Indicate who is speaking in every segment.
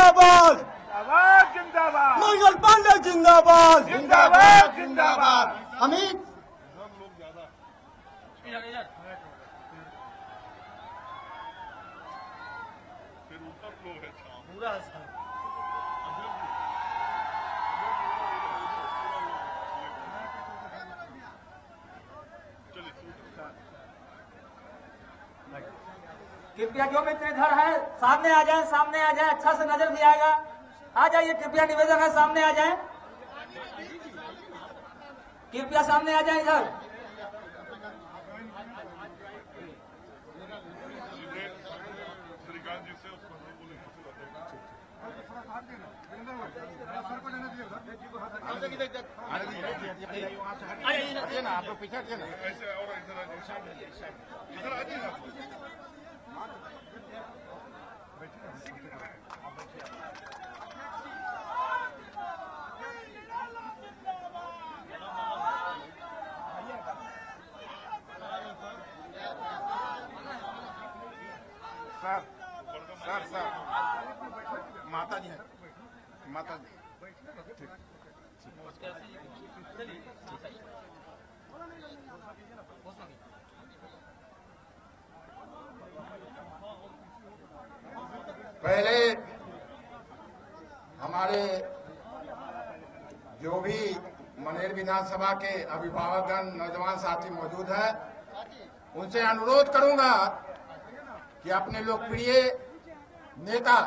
Speaker 1: जिंदाबाद,
Speaker 2: जिंदाबाद,
Speaker 1: मंगल पांडे जिंदाबाद,
Speaker 2: जिंदाबाद, जिंदाबाद।
Speaker 1: अमित
Speaker 3: कृपया जो मित्र इधर है सामने आ जाएं, सामने आ जाएं, अच्छा से नजर दिया आएगा। आ जाइए, कृपया निवेदन है, सामने आ जाएं, कृपया सामने आ जाएं इधर।
Speaker 2: आप लोग पीछे हटिए ना, ऐसे और इधर आइए ना। सर माता जी है, माता जी
Speaker 4: पहले हमारे जो भी मनेर विधानसभा के अभिभावकगण, नौजवान साथी मौजूद हैं, उनसे अनुरोध करूंगा कि अपने लोकप्रिय नेता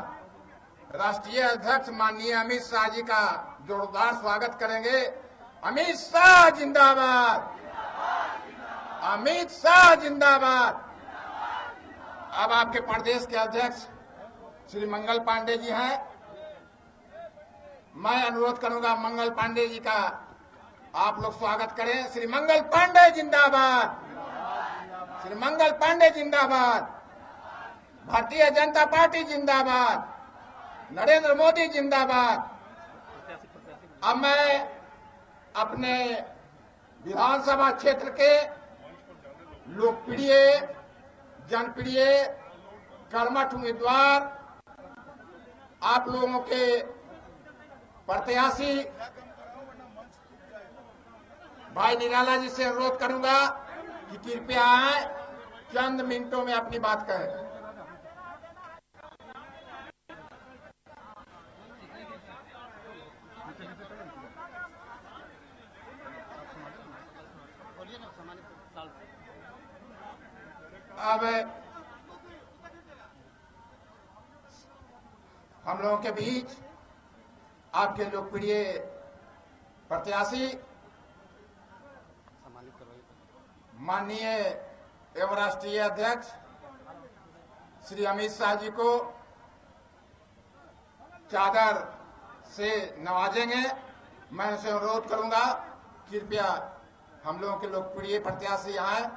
Speaker 4: राष्ट्रीय अध्यक्ष माननीय अमित शाह जी का जोरदार स्वागत करेंगे। अमित शाह जिंदाबाद, अमित शाह जिंदाबाद। अब आपके प्रदेश के अध्यक्ष श्री मंगल पांडे जी हैं। मैं अनुरोध करूंगा मंगल पांडे जी का आप लोग स्वागत करें। श्री मंगल पांडे जिंदाबाद, श्री मंगल पांडे जिंदाबाद, भारतीय जनता पार्टी जिंदाबाद, नरेंद्र मोदी जिंदाबाद। अब मैं अपने विधानसभा क्षेत्र के लोकप्रिय, जनप्रिय, कर्मठ उम्मीदवार, आप लोगों के प्रत्याशी भाई निराला जी से अनुरोध करूंगा कि कृपया आए, चंद मिनटों में अपनी बात कहें। अब हम लोगों के बीच आपके लोकप्रिय प्रत्याशी माननीय एवं राष्ट्रीय अध्यक्ष श्री अमित शाह जी को चादर से नवाजेंगे। मैं उनसे अनुरोध करूंगा कृपया हम लोगों के लोकप्रिय प्रत्याशी आए।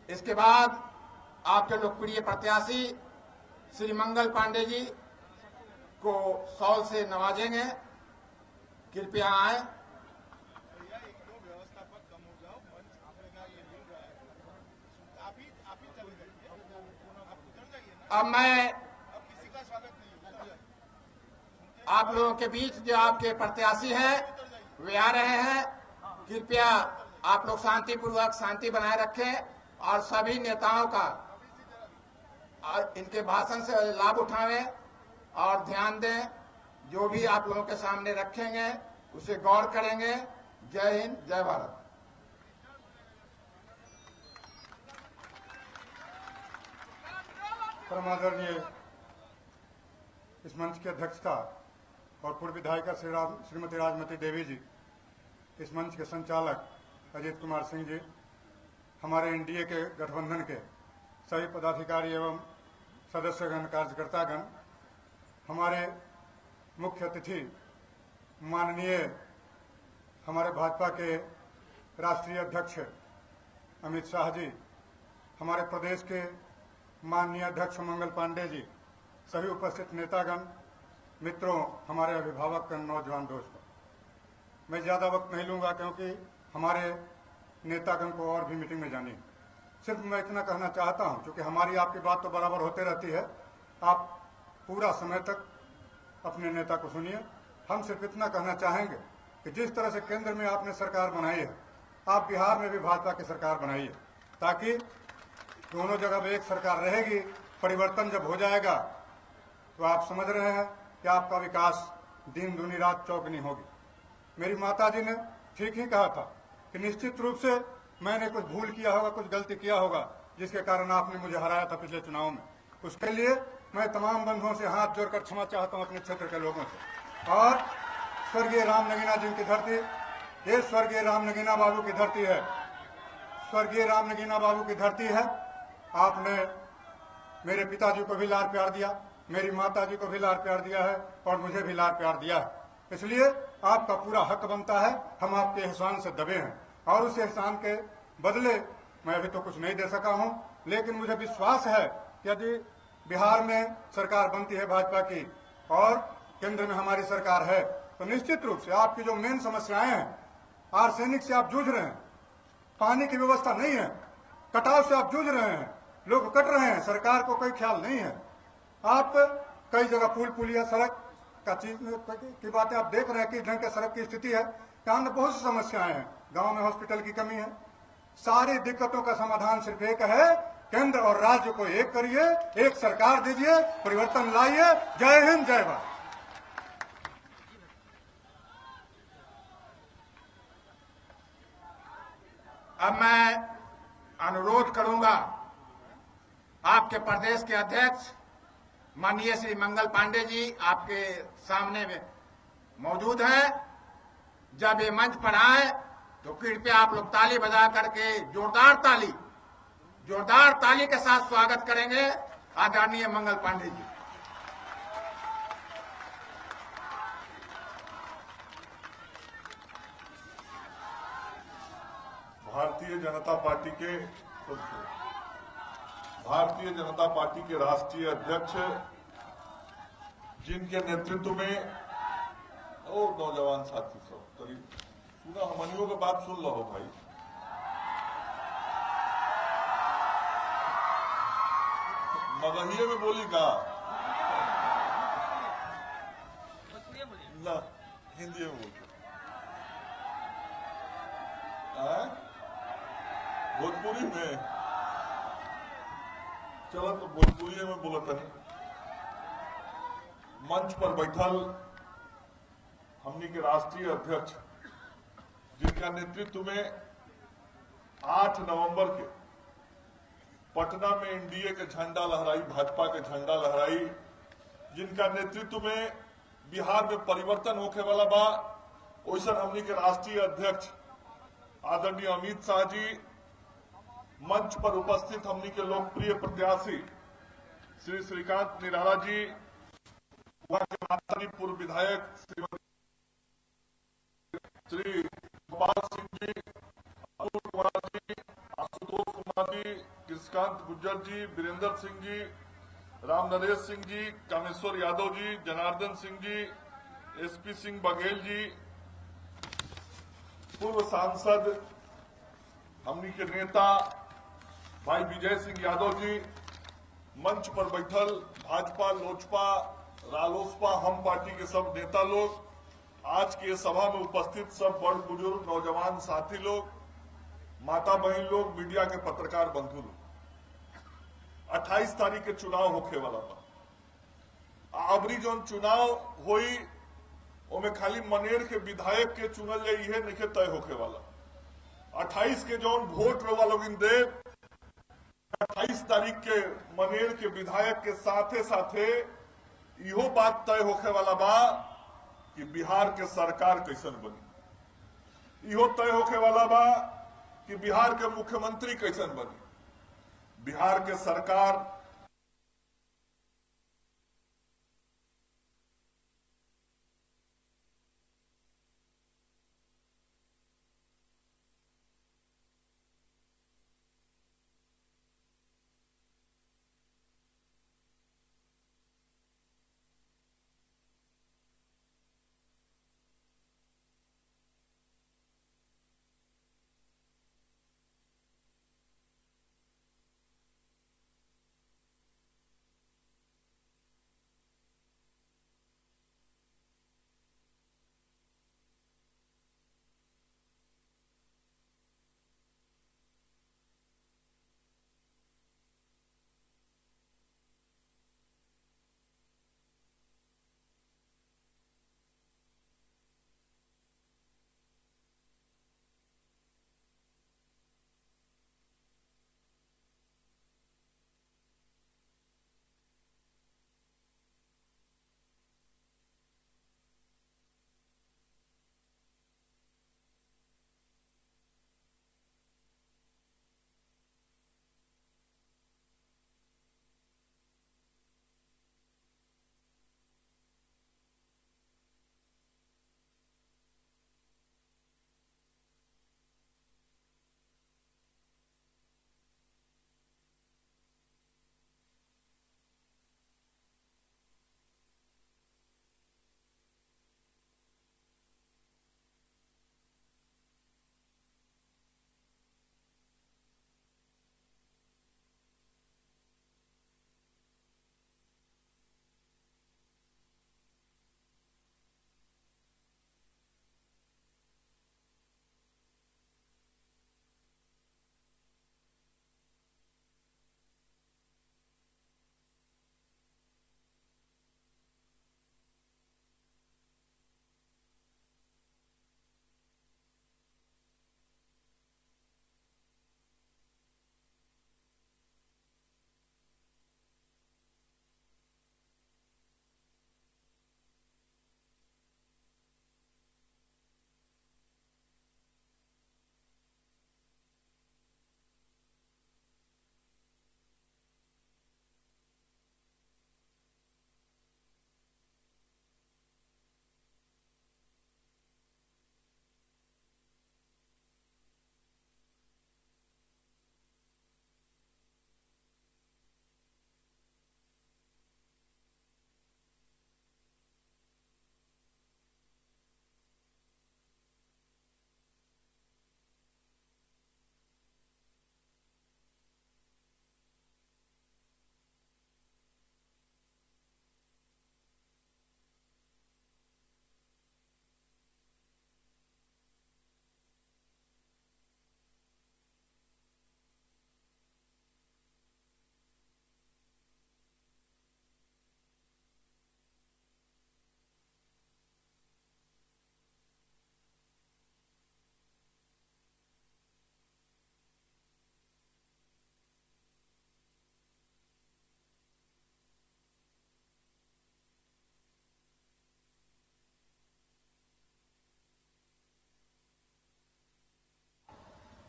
Speaker 4: इसके बाद आपके लोकप्रिय प्रत्याशी श्री मंगल पांडे जी को शॉल से नवाजेंगे। कृपया आए। अब मैं आप लोगों के बीच जो आपके प्रत्याशी हैं वे आ रहे हैं। कृपया आप लोग शांतिपूर्वक शांति बनाए रखें और सभी नेताओं का और इनके भाषण से लाभ उठाएं और ध्यान दें। जो भी आप लोगों के सामने रखेंगे उसे गौर करेंगे। जय हिंद, जय भारत।
Speaker 5: परमादरणीय इस मंच की अध्यक्षता और पूर्व विधायिका श्रीमती राजमती देवी जी, इस मंच के संचालक अजीत कुमार सिंह जी, हमारे एनडीए के गठबंधन के सभी पदाधिकारी एवं सदस्यगण, कार्यकर्तागण, हमारे मुख्य अतिथि माननीय हमारे भाजपा के राष्ट्रीय अध्यक्ष अमित शाह जी, हमारे प्रदेश के माननीय अध्यक्ष मंगल पांडे जी, सभी उपस्थित नेतागण, मित्रों, हमारे अभिभावकगण, नौजवान दोस्तों, मैं ज़्यादा वक्त नहीं लूँगा क्योंकि हमारे नेतागण को और भी मीटिंग में जानी है। सिर्फ मैं इतना कहना चाहता हूं, क्योंकि हमारी आपकी बात तो बराबर होते रहती है, आप पूरा समय तक अपने नेता को सुनिए। हम सिर्फ इतना कहना चाहेंगे कि जिस तरह से केंद्र में आपने सरकार बनाई है, आप बिहार में भी भाजपा की सरकार बनाइए, ताकि दोनों जगह पे एक सरकार रहेगी। परिवर्तन जब हो जाएगा तो आप समझ रहे हैं कि आपका विकास दिन दूनी रात चौगुनी होगी। मेरी माताजी ने ठीक ही कहा था कि निश्चित रूप से मैंने कुछ भूल किया होगा, कुछ गलती किया होगा, जिसके कारण आपने मुझे हराया था पिछले चुनाव में। उसके लिए मैं तमाम बंधुओं से हाथ जोड़कर क्षमा चाहता हूं, अपने क्षेत्र के लोगों से। और स्वर्गीय राम नगीना जी की धरती, ये स्वर्गीय राम नगीना बाबू की धरती है, स्वर्गीय राम नगीना बाबू की धरती है। आपने मेरे पिताजी को भी लाड प्यार दिया, मेरी माताजी को भी लाड प्यार दिया है और मुझे भी लाड प्यार दिया है। इसलिए आपका पूरा हक बनता है। हम आपके एहसान से दबे हैं और उस एहसान के बदले मैं अभी तो कुछ नहीं दे सका हूं, लेकिन मुझे विश्वास है कि यदि बिहार में सरकार बनती है भाजपा की और केंद्र में हमारी सरकार है, तो निश्चित रूप से आपकी जो मेन समस्याएं हैं, आर्सेनिक से आप जूझ रहे हैं, पानी की व्यवस्था नहीं है, कटाव से आप जूझ रहे हैं, लोग कट रहे हैं, सरकार को कोई ख्याल नहीं है। आप कई जगह पुल पुलिया सड़क का चीज की बातें आप देख रहे हैं कि ढंग के सड़क की स्थिति है। यहाँ में बहुत सी समस्याएं हैं, गांव में हॉस्पिटल की कमी है। सारी दिक्कतों का समाधान सिर्फ एक है, केंद्र और राज्य को एक करिए, एक सरकार दीजिए, परिवर्तन लाइए। जय हिंद, जय भारत।
Speaker 4: अब मैं अनुरोध करूंगा आपके प्रदेश के अध्यक्ष माननीय श्री मंगल पांडे जी आपके सामने में मौजूद हैं। जब ये मंच पर आए तो कृपया आप लोग ताली बजा करके जोरदार ताली के साथ स्वागत करेंगे आदरणीय मंगल पांडे जी।
Speaker 2: भारतीय जनता पार्टी के राष्ट्रीय अध्यक्ष, जिनके नेतृत्व में और नौजवान साथी सब करीब सुना, हमनियों की बात सुन लो भाई। मगहिए में बोली का ना, हिंदी में बोलते, भोजपुरी में चलो तो भोजपुरी में बोलता है। मंच पर बैठल हमनी के राष्ट्रीय अध्यक्ष, जिनका नेतृत्व में 8 नवंबर के पटना में एनडीए के झंडा लहराई, भाजपा के झंडा लहराई, जिनका नेतृत्व में बिहार में परिवर्तन होके वाला बा, वैसा हमनी के राष्ट्रीय अध्यक्ष आदरणीय अमित शाह जी, मंच पर उपस्थित हमनी के लोकप्रिय प्रत्याशी श्री श्रीकांत निराला जी, वहां के माताजी पूर्व विधायक श्री गोपाल सिंह जी, अतुल कुमार जी, आशुतोष कुमार जी, कृष्णकांत गुज्जर जी, वीरेंद्र सिंह जी, राम नरेश सिंह जी, कामेश्वर यादव जी, जनार्दन सिंह जी, एसपी सिंह बघेल जी, पूर्व सांसद हमनी के नेता भाई विजय सिंह यादव जी, मंच पर बैठल भाजपा, लोजपा, रालोसपा, हम पार्टी के सब नेता लोग, आज के सभा में उपस्थित सब बड़ बुजुर्ग, नौजवान साथी लोग, माता बहन लोग, मीडिया के पत्रकार बंधु लोग, 28 तारीख के चुनाव होखे वाला था। अबरी जो चुनाव हुई ओमे खाली मनेर के विधायक के चुनल जाए यह नहीं तय होखे वाला। 28 के जो वोट रवा लोग दे, 28 तारीख के मनेर के विधायक के साथे साथे इहो बात तय होखे वाला बा कि बिहार के सरकार कैसन बनी, इहो तय होखे वाला बा कि बिहार के मुख्यमंत्री कैसन बनी। बिहार के सरकार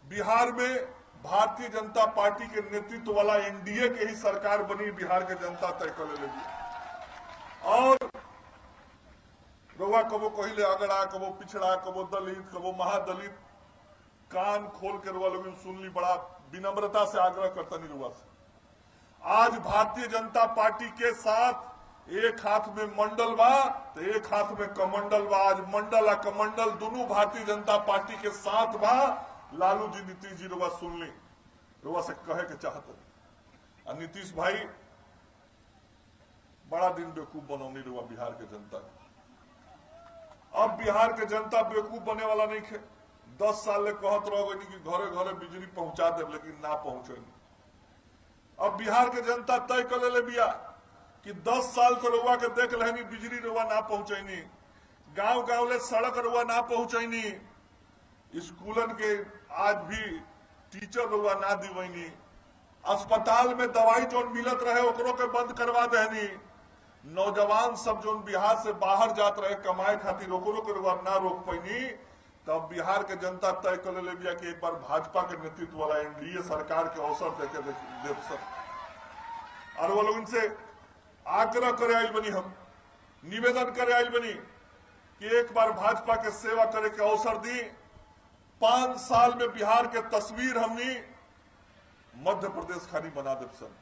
Speaker 2: बिहार में भारतीय जनता पार्टी के नेतृत्व वाला एनडीए के ही सरकार बनी, बिहार के जनता तय कर लेगी। और रउआ कबो कहले अगड़ा, कबो पिछड़ा, कबो दलित, कबो महादलित, कान खोल के रउआ लोग सुन ली। बड़ा विनम्रता से आग्रह करता नहीं रउआ से। आज भारतीय जनता पार्टी के साथ एक हाथ में मंडल बा तो एक हाथ में कमंडल बा। आज मंडल आ कमंडल दोनों भारतीय जनता पार्टी के साथ बा। लालू जी, नीतीश जी रउआ सुन ली, रउआ से कहे के चाहते। नीतीश भाई बड़ा दिन बेवकूफ बनौनी रउआ बिहार के जनता ने। अब बिहार के जनता बेवकूफ बने वाला नहीं खे। 10 साल ले कहत रह गई कि घरे घरे बिजली पहुंचा दे, लेकिन ना पहुंचे। अब बिहार के जनता तय कर ले बिया कि 10 साल को रउआ के देख लेनी, बिजली रउआ ना पहुंचैनी, गांव गांव ले सड़क रउआ ना पहुंचैनी, स्कूलन के आज भी टीचर रउआ ना दिवैनी, अस्पताल में दवाई जो मिलत रहे ओकरों के बंद करवा देनी, नौजवान सब जो बिहार से बाहर जात रहे कमाए खातिर ओकरों के रउआ ना रोक पैनी। तब बिहार के जनता तय कर ले बिया कि एक बार भाजपा के नेतृत्व वाला एनडीए सरकार के अवसर देके देव सर। और वो लोग इनसे आग्रह करे आइल बनी, हम निवेदन करे आइल बनी कि एक बार भाजपा के सेवा करे के अवसर दी। 5 साल में बिहार के तस्वीर हमनी मध्य प्रदेश खानी बना देव सन,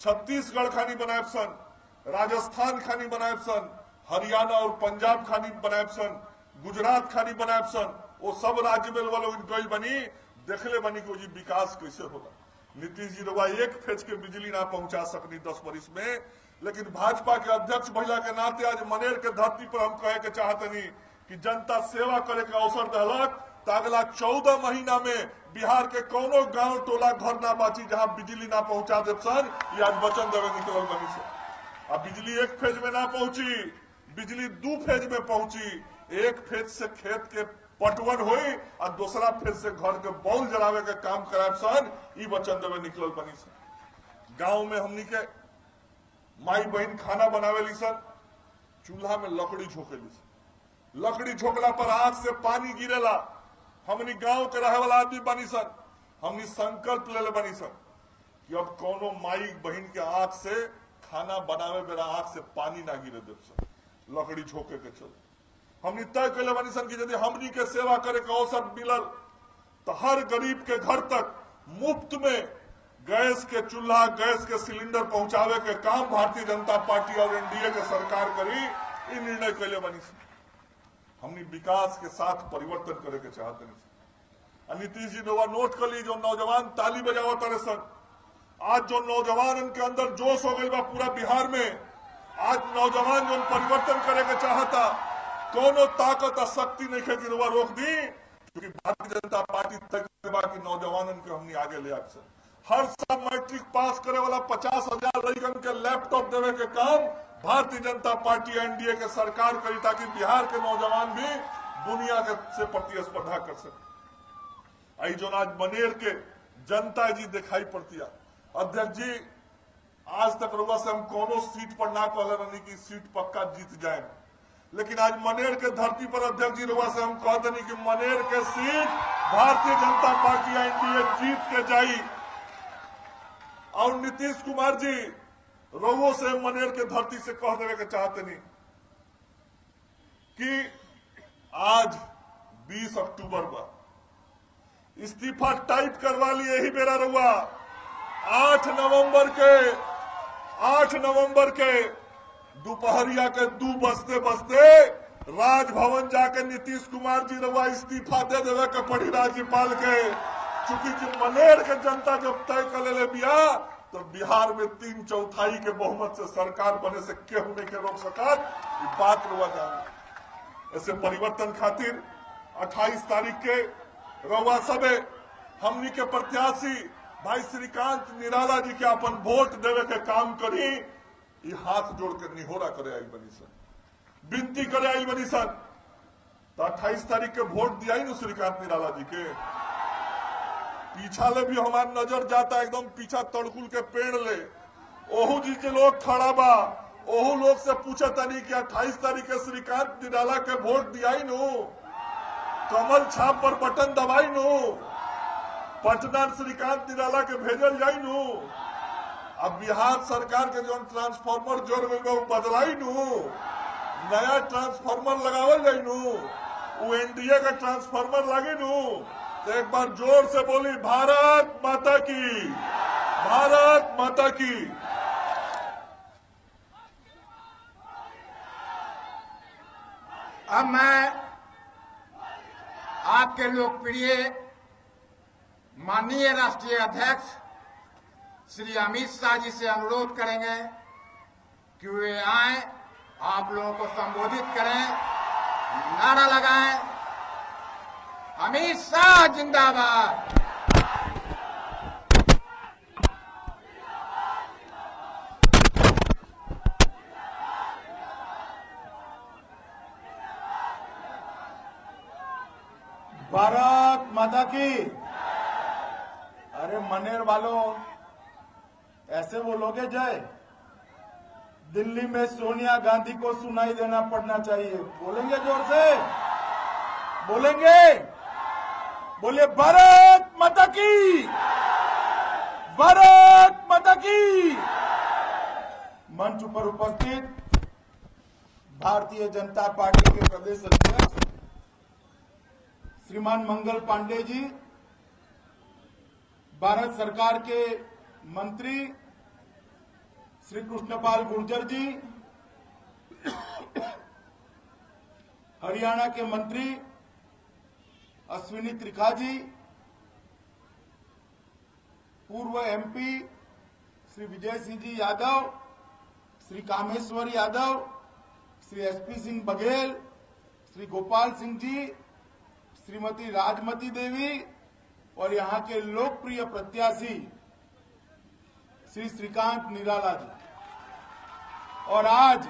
Speaker 2: छत्तीसगढ़ खानी बनाए सन, राजस्थान खानी बनाए सन, हरियाणा और पंजाब खानी बनाए सन, गुजरात खानी बनाए सन। वो सब राज्य में लोग गई बनी, देखले बनी कि जी विकास कैसे होला। नीतीश जी रउआ एक फेज के बिजली ना पहुंचा सकनी 10 वर्ष में, लेकिन भाजपा के अध्यक्ष महिला के नाते आज मनेर के धरती पर हम कहे के चाहतनी कि जनता सेवा करे के अवसर दहलक तो अगला 14 महीना में बिहार के कोनो गांव टोला घर ना बाची जहां बिजली ना पहुंचा दे सन। ये आज वचन देवे निकलल बनी से। अब बिजली एक फेज में ना पहुंची, बिजली 2 फेज में पहुंची। एक फेज से खेत के पटवन हुई और दूसरा फेज से घर के बॉल जलावे के काम कराए सन। ई वचन देवे निकलल बनी सन। गांव में हमनी के माई बहन खाना बनावे ली सन, चूल्हा में लकड़ी झोंकेली सन। लकड़ी झोंकला पर आंख से पानी गिरेला। हमनी गांव के रहे वाला आदमी बनी सन, हमनी संकल्प ले बनी सन कि अब कोनो माई बहन के आंख से खाना बनावे बेरा आंख से पानी ना गिरे देव सन, लकड़ी झोंके के चल। हमनी तय कैले बनी सन कि यदि हमनी के सेवा करे के अवसर मिलल तो हर गरीब के घर तक मुफ्त में गैस के चूल्हा, गैस के सिलेंडर पहुंचावे के काम भारतीय जनता पार्टी और एनडीए के सरकार करी। ई निर्णय कैले बनी सन। हमनी विकास के साथ परिवर्तन करे के चाहते हैं। नीतीश जी ने नोट कर ली, जो नौजवान ताली बजावत रहे सन, आज जो नौजवान के अंदर जोश हो गई बा पूरा बिहार में। आज नौजवान जो परिवर्तन करे के चाहता, कोनो ताकत और शक्ति नहीं है कि रोक दी, क्योंकि भारतीय जनता पार्टी तय बा कि नौजवान के हमनी आगे ले आए। हर साल मैट्रिक पास करे वाला 50,000 लड़कन के लैपटॉप देवे के काम भारतीय जनता पार्टी एनडीए के सरकार करी, ताकि बिहार के नौजवान भी दुनिया के से प्रतिस्पर्धा कर सके। आई जो आज मनेर के जनता जी दिखाई पड़ती। अध्यक्ष जी, आज तक रउआ से हम कोनो सीट पर ना कहले रहनी कि सीट पक्का जीत जाए, लेकिन आज मनेर के धरती पर अध्यक्ष जी रउआ से हम कहते नहीं कि मनेर के seat Bharatiya Janata party NDA जीत के जाई। और नीतीश कुमार जी, रउओ से मनेर के धरती से कह देवे के चाहते नहीं कि आज 20 अक्टूबर बा, इस्तीफा टाइप करवा लिए यही बेरा रउआ। 8 नवंबर के दोपहरिया के 2 बजते बजते राजभवन जाके नीतीश कुमार जी रउआ इस्तीफा दे देवे के पड़ी राज्यपाल के। चूंकि मनेर के जनता जब तय कर ले बिया तो बिहार में 3/4 के बहुमत से सरकार बने से केहू नहीं के रोक सकत। बात रउआ जान। ऐसे परिवर्तन खातिर 28 तारीख के रउआ सबे हमनी के प्रत्याशी भाई श्रीकांत निराला जी के अपन वोट देवे के काम करी। ये हाथ जोड़ के निहोरा करे आई बनी सन, विनती करे आई बनी सन। तो 28 तारीख के वोट दिया ही न श्रीकांत निराला जी के। पीछा ले भी हमार नजर जाता एकदम पीछा तड़कुल के पेड़ ले, ओहू जी के लोग खड़ा बा, ओहू लोग से पूछा तनी कि 28 तारीख के श्रीकांत निराला के वोट दिया ही नो, कमल छाप पर बटन दबाई नो। पटना श्रीकांत निराला के भेजल जाई नु। अब बिहार सरकार के जो ट्रांसफार्मर जोर में बदलाई नु, नया ट्रांसफार्मर लगावल जाई नु, वो एनडीए का ट्रांसफार्मर लगे नु। तो एक बार जोर से बोली भारत माता की, भारत माता की।
Speaker 4: अब मैं आपके लोकप्रिय माननीय राष्ट्रीय अध्यक्ष श्री अमित शाह जी से अनुरोध करेंगे कि वे आए, आप लोगों को संबोधित करें, नारा लगाएं, अमित शाह जिंदाबाद।
Speaker 1: भारत माता की। अरे मनेर वालों, ऐसे बोलोगे जय? दिल्ली में सोनिया गांधी को सुनाई देना पड़ना चाहिए। बोलेंगे जोर से? बोलेंगे? बोले भारत माता की, भारत माता की। मंच पर उपस्थित भारतीय जनता पार्टी के प्रदेश अध्यक्ष श्रीमान मंगल पांडे जी, भारत सरकार के मंत्री श्री कृष्णपाल गुर्जर जी, हरियाणा के मंत्री अश्विनी त्रिखा जी, पूर्व एमपी श्री विजय सिंह जी यादव, श्री कामेश्वर यादव, श्री एसपी सिंह बघेल, श्री गोपाल सिंह जी, श्रीमती राजमती देवी और यहां के लोकप्रिय प्रत्याशी श्री श्रीकांत निराला जी, और आज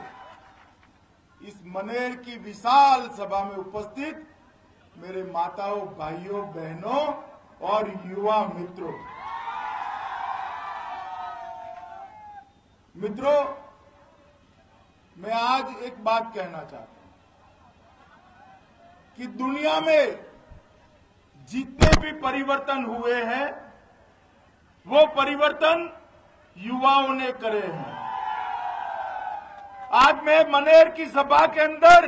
Speaker 1: इस मनेर की विशाल सभा में उपस्थित मेरे माताओं, भाइयों, बहनों और युवा मित्रों, मैं आज एक बात कहना चाहता हूं कि दुनिया में जितने भी परिवर्तन हुए हैं वो परिवर्तन युवाओं ने करे हैं। आज मैं मनेर की सभा के अंदर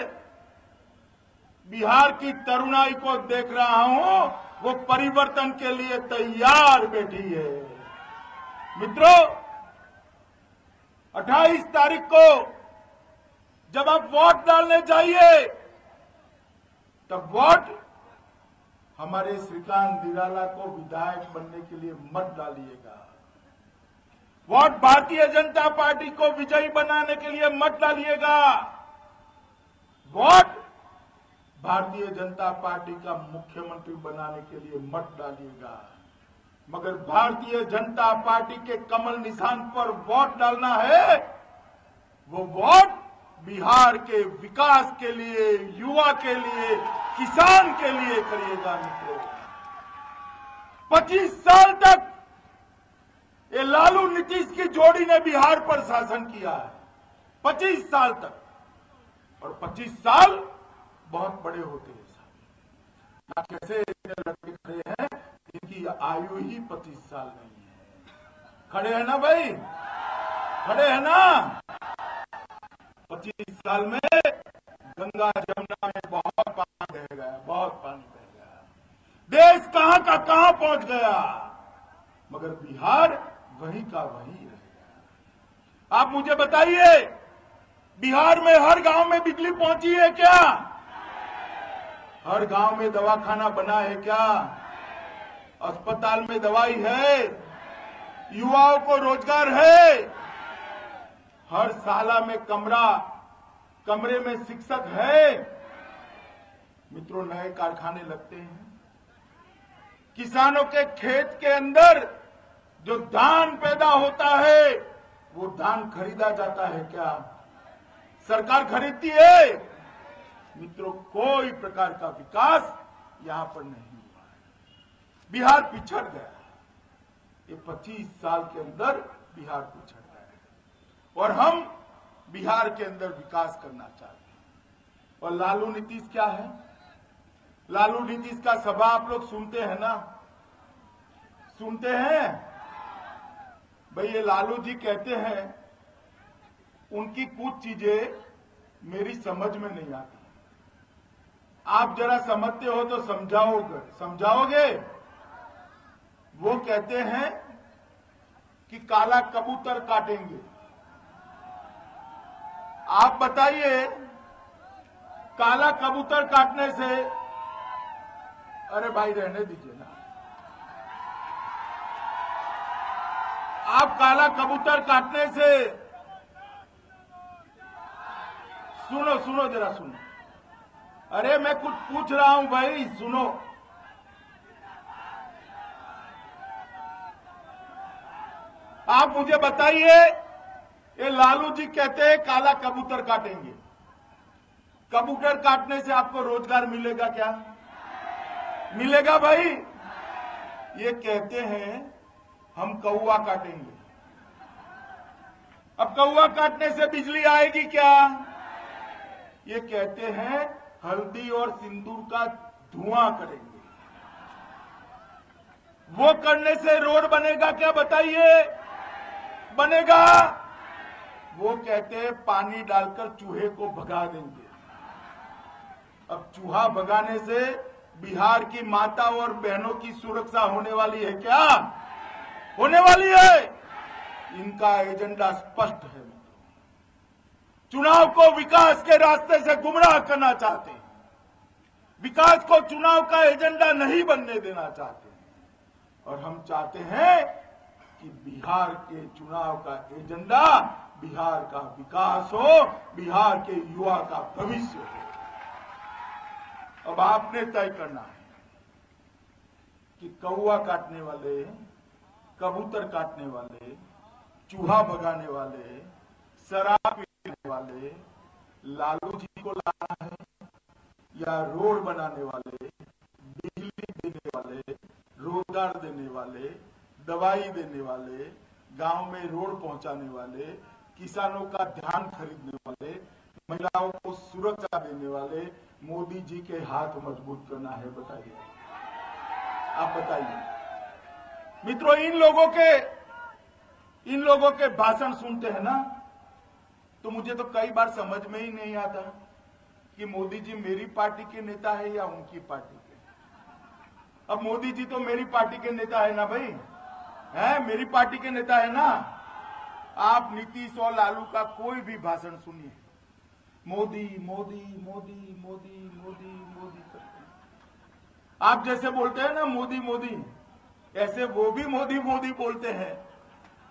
Speaker 1: बिहार की तरुणाई को देख रहा हूं, वो परिवर्तन के लिए तैयार बैठी है। मित्रों, 28 तारीख को जब आप वोट डालने जाइए, तब वोट हमारे श्रीकांत निराला को विधायक बनने के लिए मत डालिएगा। वोट भारतीय जनता पार्टी को विजयी बनाने के लिए मत डालिएगा। वोट भारतीय जनता पार्टी का मुख्यमंत्री बनाने के लिए मत डालिएगा। मगर भारतीय जनता पार्टी के कमल निशान पर वोट डालना है, वो वोट बिहार के विकास के लिए, युवा के लिए, किसान के लिए करिएगा। मित्रों, 25 साल तक ये लालू नीतीश की जोड़ी ने बिहार पर शासन किया है, 25 साल तक। और 25 साल बहुत बड़े होते हैं। कैसे इतने लड़के खड़े हैं, इनकी आयु ही 25 साल नहीं है। खड़े हैं ना भाई? खड़े हैं ना? 25 साल में गंगा जमुना में बहुत पानी बह गया, बहुत पानी बह गया। देश कहां का कहां पहुंच गया, मगर बिहार वहीं का वहीं रह गया। आप मुझे बताइए, बिहार में हर गांव में बिजली पहुंची है क्या? हर गांव में दवाखाना बना है क्या? अस्पताल में दवाई है? युवाओं को रोजगार है? हर शाला में कमरे में शिक्षक है? मित्रों, नए कारखाने लगते हैं। किसानों के खेत के अंदर जो धान पैदा होता है, वो धान खरीदा जाता है क्या? सरकार खरीदती है? मित्रों, कोई प्रकार का विकास यहां पर नहीं हुआ है। बिहार पिछड़ गया। ये 25 साल के अंदर बिहार पिछड़ गया है और हम बिहार के अंदर विकास करना चाहते हैं। और लालू नीतीश क्या है? लालू नीतीश का सभा आप लोग सुनते हैं ना? सुनते हैं भाई। ये लालू जी कहते हैं उनकी कुछ चीजें मेरी समझ में नहीं आती। आप जरा समझते हो तो समझाओगे। वो कहते हैं कि काला कबूतर काटेंगे। आप बताइए, काला कबूतर काटने से, अरे भाई रहने दीजिए ना, आप काला कबूतर काटने से, सुनो जरा सुनो, अरे मैं कुछ पूछ रहा हूं भाई, सुनो। आप मुझे बताइए, ये लालू जी कहते हैं काला कबूतर काटेंगे। कबूतर काटने से आपको रोजगार मिलेगा क्या? मिलेगा भाई? ये कहते हैं हम कौवा काटेंगे। अब कौवा काटने से बिजली आएगी क्या? ये कहते हैं हल्दी और सिंदूर का धुआं करेंगे। वो करने से रोड बनेगा क्या? बताइए, बनेगा? वो कहते हैं पानी डालकर चूहे को भगा देंगे। अब चूहा भगाने से बिहार की माता और बहनों की सुरक्षा होने वाली है क्या? होने वाली है। इनका एजेंडा स्पष्ट है। चुनाव को विकास के रास्ते से गुमराह करना चाहते हैं। विकास को चुनाव का एजेंडा नहीं बनने देना चाहते हैं। और हम चाहते हैं कि बिहार के चुनाव का एजेंडा बिहार का विकास हो, बिहार के युवा का भविष्य हो। अब आपने तय करना है कि कौवा काटने वाले, कबूतर काटने वाले, चूहा भगाने वाले, शराब पीने वाले लालू जी को लाना है या रोड बनाने वाले, बिजली देने वाले, रोजगार देने वाले, दवाई देने वाले, गांव में रोड पहुंचाने वाले, किसानों का ध्यान खरीदने वाले, महिलाओं को सुरक्षा देने वाले मोदी जी के हाथ मजबूत करना है? बताइए, आप बताइए। मित्रों, इन लोगों के भाषण सुनते हैं ना, तो मुझे तो कई बार समझ में ही नहीं आता कि मोदी जी मेरी पार्टी के नेता है या उनकी पार्टी के। अब मोदी जी तो मेरी पार्टी के नेता है ना भाई, है मेरी पार्टी के नेता है ना। आप नीतीश और लालू का कोई भी भाषण सुनिए, मोदी मोदी मोदी मोदी मोदी मोदी करते हैं। आप जैसे बोलते हैं ना मोदी मोदी, ऐसे वो भी मोदी मोदी बोलते हैं।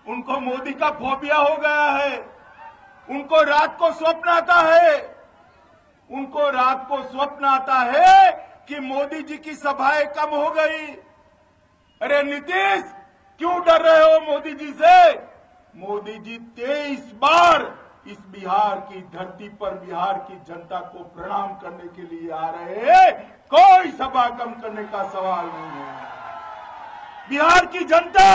Speaker 1: उनको मोदी का फोबिया हो गया है। उनको रात को स्वप्न आता है कि मोदी जी की सभाएं कम हो गई। अरे नीतीश, क्यों डर रहे हो मोदी जी से? मोदी जी 23 बार इस बिहार की धरती पर बिहार की जनता को प्रणाम करने के लिए आ रहे हैं। कोई सभा कम करने का सवाल नहीं है। बिहार की जनता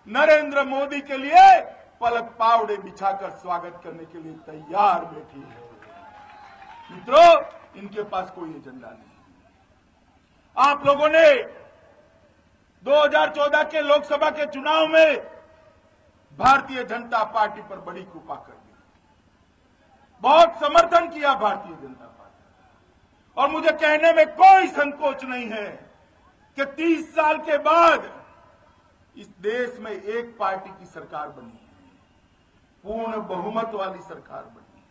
Speaker 1: नरेंद्र मोदी के लिए पलक पावड़े बिछाकर स्वागत करने के लिए तैयार बैठी है। मित्रों, इनके पास कोई एजेंडा नहीं। आप लोगों ने 2014 के लोकसभा के चुनाव में भारतीय जनता पार्टी पर बड़ी कृपा कर दी, बहुत समर्थन किया भारतीय जनता पार्टी। और मुझे कहने में कोई संकोच नहीं है कि 30 साल के बाद इस देश में एक पार्टी की सरकार बनी है, पूर्ण बहुमत वाली सरकार बनी है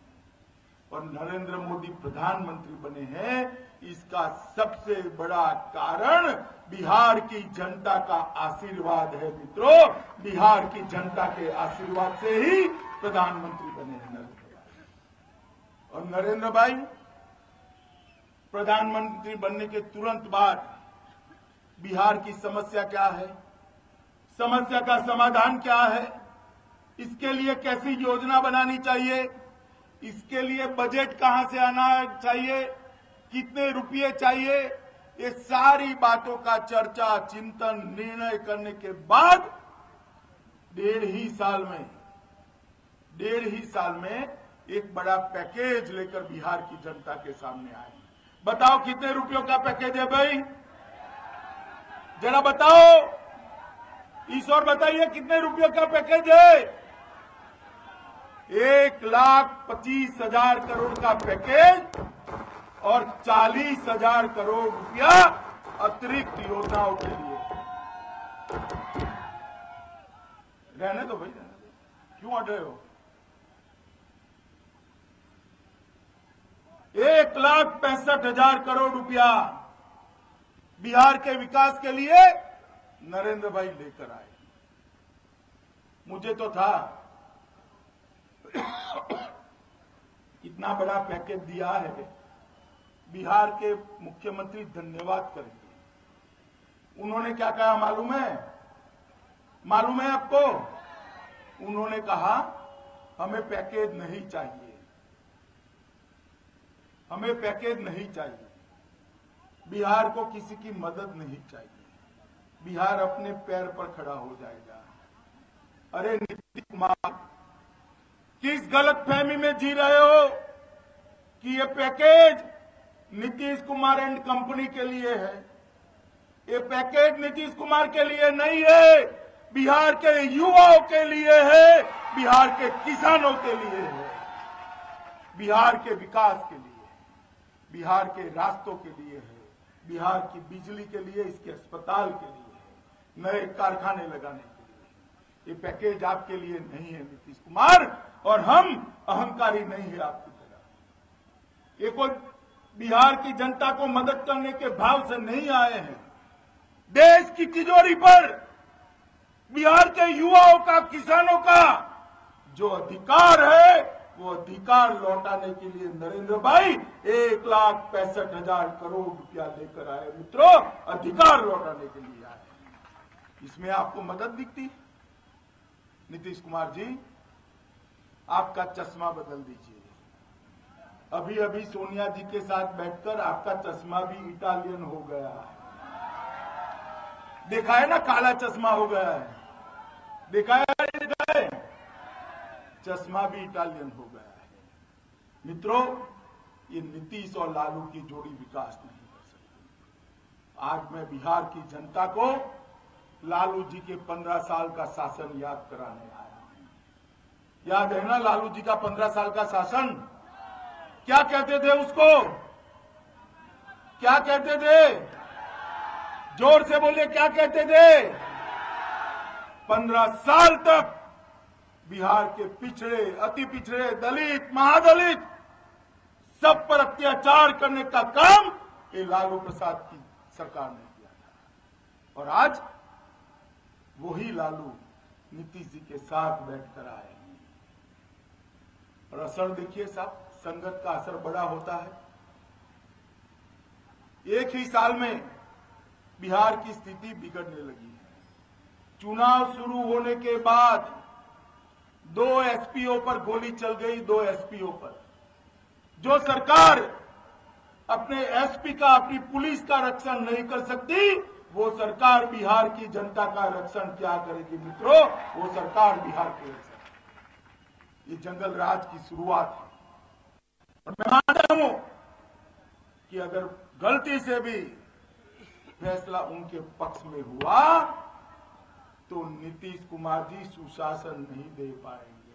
Speaker 1: और नरेंद्र मोदी प्रधानमंत्री बने हैं। इसका सबसे बड़ा कारण बिहार की जनता का आशीर्वाद है। मित्रों, बिहार की जनता के आशीर्वाद से ही प्रधानमंत्री बने हैं नरेंद्र भाई। और नरेंद्र भाई प्रधानमंत्री बनने के तुरंत बाद बिहार की समस्या क्या है, समस्या का समाधान क्या है, इसके लिए कैसी योजना बनानी चाहिए, इसके लिए बजट कहां से आना चाहिए, कितने रुपये चाहिए, ये सारी बातों का चर्चा, चिंतन, निर्णय करने के बाद डेढ़ ही साल में एक बड़ा पैकेज लेकर बिहार की जनता के सामने आए। बताओ कितने रुपयों का पैकेज है भाई, जरा बताओ। ईश्वर बताइए कितने रुपयों का पैकेज है? 1,25,000 करोड़ का पैकेज और 40,000 करोड़ रुपया अतिरिक्त योजनाओं के लिए। रहने दो भाई, रहने दो, क्यों अड़ रहे हो? 1,65,000 करोड़ रुपया बिहार के विकास के लिए नरेंद्र भाई लेकर आए। मुझे तो था इतना बड़ा पैकेज दिया है, बिहार के मुख्यमंत्री धन्यवाद करेंगे। उन्होंने क्या कहा मालूम है? मालूम है आपको? उन्होंने कहा हमें पैकेज नहीं चाहिए, हमें पैकेज नहीं चाहिए, बिहार को किसी की मदद नहीं चाहिए, बिहार अपने पैर पर खड़ा हो जाएगा। अरे नीतीश कुमार, किस गलतफहमी में जी रहे हो कि ये package Nitish Kumar and company के लिए है? ये पैकेज नीतीश कुमार के लिए नहीं है, बिहार के युवाओं के लिए है, बिहार के किसानों के लिए है, बिहार के विकास के लिए, बिहार के रास्तों के लिए है, बिहार की बिजली के लिए, इसके अस्पताल के लिए है, नए कारखाने लगाने के लिए। ये पैकेज आपके लिए नहीं है नीतीश कुमार, और हम अहंकारी नहीं है आपकी तरह। ये कोई बिहार की जनता को मदद करने के भाव से नहीं आए हैं। देश की तिजोरी पर बिहार के युवाओं का, किसानों का जो अधिकार है, वो अधिकार लौटाने के लिए नरेंद्र भाई 1,65,000 करोड़ रुपया लेकर आए। मित्रों, अधिकार लौटाने के लिए आए। इसमें आपको मदद दिखती? नीतीश कुमार जी, आपका चश्मा बदल दीजिए। अभी अभी सोनिया जी के साथ बैठकर आपका चश्मा भी इटालियन हो गया है। देखा है ना, काला चश्मा हो गया है। देखा है, चश्मा भी इटालियन हो गया है। मित्रों, ये नीतीश और लालू की जोड़ी विकास नहीं कर सकती। आज मैं बिहार की जनता को लालू जी के 15 साल का शासन याद कराने आया हूं। याद है ना लालू जी का 15 साल का शासन? क्या कहते थे उसको? क्या कहते थे? जोर से बोलिए, क्या कहते थे? 15 साल तक बिहार के पिछड़े, अति पिछड़े, दलित, महादलित, सब पर अत्याचार करने का काम ये लालू प्रसाद की सरकार ने किया था। और आज वही लालू नीतीश जी के साथ बैठकर आए। और असर देखिए साहब, संगत का असर बड़ा होता है। एक ही साल में बिहार की स्थिति बिगड़ने लगी है। चुनाव शुरू होने के बाद 2 एसपीओ पर गोली चल गई, 2 एसपीओ पर। जो सरकार अपने एसपी का, अपनी पुलिस का रक्षण नहीं कर सकती, वो सरकार बिहार की जनता का रक्षण क्या करेगी? मित्रों, वो सरकार बिहार के रक्षण। ये जंगल राज की शुरुआत है। और मैं मानता हूं कि अगर गलती से भी फैसला उनके पक्ष में हुआ तो नीतीश कुमार जी सुशासन नहीं दे पाएंगे,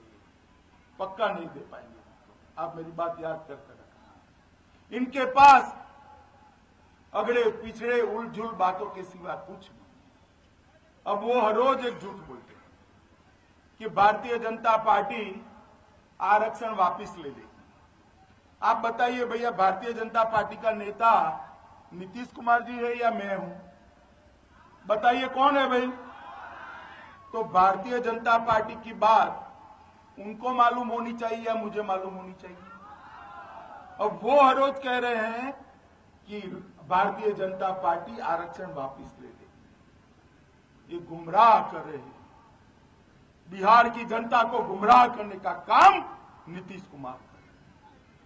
Speaker 1: पक्का नहीं दे पाएंगे। आप मेरी बात याद करके रखना। इनके पास अगड़े पिछड़े उलझुल बातों के सिवा कुछ नहीं। अब वो हर रोज एक झूठ बोलते हैं कि भारतीय जनता पार्टी आरक्षण वापस ले लेगी। आप बताइए भैया, भारतीय जनता पार्टी का नेता नीतीश कुमार जी है या मैं हूं? बताइए कौन है भाई? तो भारतीय जनता पार्टी की बात उनको मालूम होनी चाहिए या मुझे मालूम होनी चाहिए? अब वो हर रोज कह रहे हैं कि भारतीय जनता पार्टी आरक्षण वापस ले लेगी। ये गुमराह कर रहे हैं। बिहार की जनता को गुमराह करने का काम नीतीश कुमार कर रहे हैं।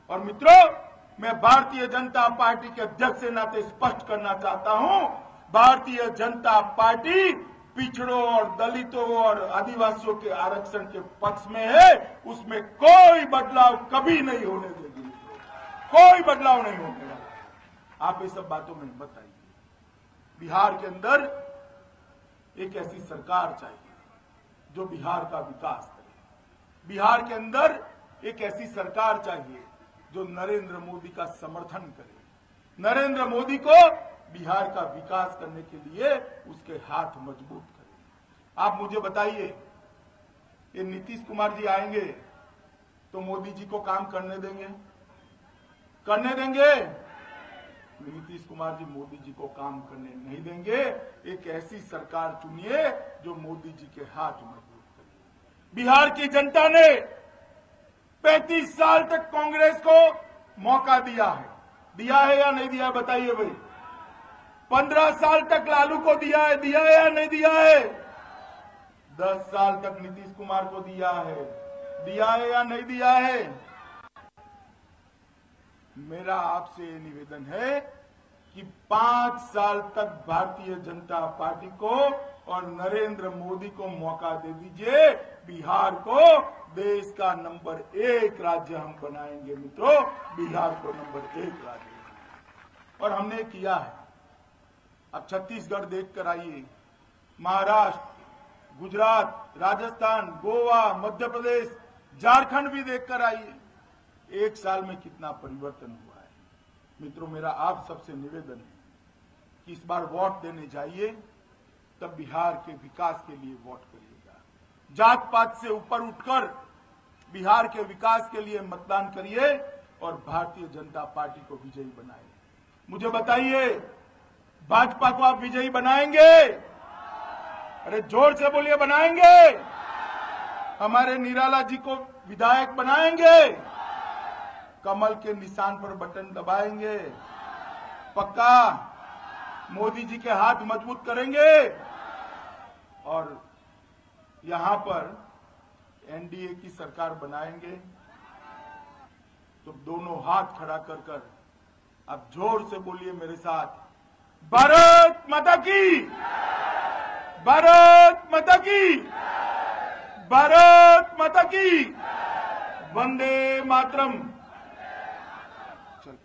Speaker 1: और मित्रों, मैं भारतीय जनता पार्टी के अध्यक्ष के नाते स्पष्ट करना चाहता हूं, भारतीय जनता पार्टी पिछड़ों और दलितों और आदिवासियों के आरक्षण के पक्ष में है। उसमें कोई बदलाव कभी नहीं होने देगी, कोई बदलाव नहीं होने वाला। आप ये सब बातों में बताइए। बिहार के अंदर एक ऐसी सरकार चाहिए जो बिहार का विकास करे। बिहार के अंदर एक ऐसी सरकार चाहिए जो नरेंद्र मोदी का समर्थन करे, नरेंद्र मोदी को बिहार का विकास करने के लिए उसके हाथ मजबूत करे। आप मुझे बताइए, ये नीतीश कुमार जी आएंगे तो मोदी जी को काम करने देंगे? करने देंगे? नीतीश कुमार जी मोदी जी को काम करने नहीं देंगे। एक ऐसी सरकार चुनिए जो मोदी जी के हाथ मजबूत करे। बिहार की जनता ने 35 साल तक कांग्रेस को मौका दिया है या नहीं दिया है? बताइए भाई। 15 साल तक लालू को दिया है या नहीं दिया है? 10 साल तक नीतीश कुमार को दिया है या नहीं दिया है? मेरा आपसे ये निवेदन है कि 5 साल तक भारतीय जनता पार्टी को और नरेंद्र मोदी को मौका दे दीजिए। बिहार को देश का नंबर 1 राज्य हम बनाएंगे मित्रों, बिहार को नंबर 1 राज्य। और हमने किया है। अब छत्तीसगढ़ देखकर आइए, महाराष्ट्र, गुजरात, राजस्थान, गोवा, मध्य प्रदेश, झारखंड भी देखकर आइए। 1 साल में कितना परिवर्तन हुआ है। मित्रों, मेरा आप सबसे निवेदन है कि इस बार वोट देने जाइए तब बिहार के विकास के लिए वोट करिएगा। जात पात से ऊपर उठकर बिहार के विकास के लिए मतदान करिए और भारतीय जनता पार्टी को विजयी बनाइए। मुझे बताइए, भाजपा को आप विजयी बनाएंगे? अरे जोर से बोलिए, बनाएंगे? हमारे निराला जी को विधायक बनाएंगे? कमल के निशान पर बटन दबाएंगे? पक्का? मोदी जी के हाथ मजबूत करेंगे और यहां पर एनडीए की सरकार बनाएंगे तो दोनों हाथ खड़ा कर कर अब जोर से बोलिए मेरे साथ, भारत माता की, भारत माता की, भारत माता की, वंदे मातरम। चल।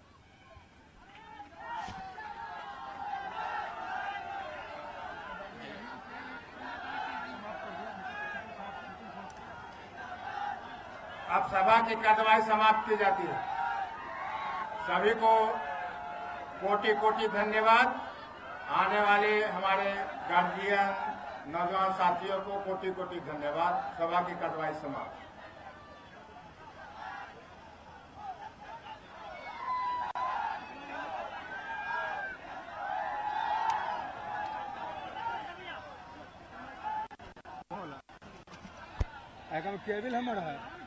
Speaker 4: अब सभा की कार्यवाही समाप्त की जाती है। सभी को कोटि कोटि धन्यवाद। आने वाले हमारे गार्जियन, नौजवान साथियों को कोटि कोटि धन्यवाद। सभा की कार्यवाही समाप्त।
Speaker 5: केबिल हमारा है।